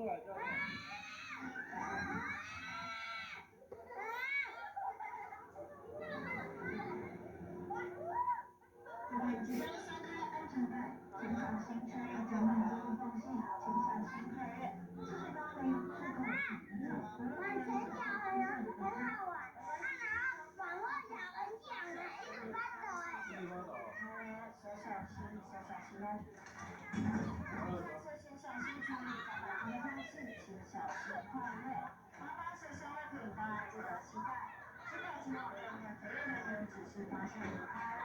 来叫。即将掀开安全带，前上新车要将很多的缝隙，请小心确认。车水高临，是否玩水饺很好玩，然后往后脚很响的，一直发抖小小心哦。先小心处理在白天的方式，请小心快乐。妈妈随身物品当然记得携带。出口前要让责任人员指示方向离开。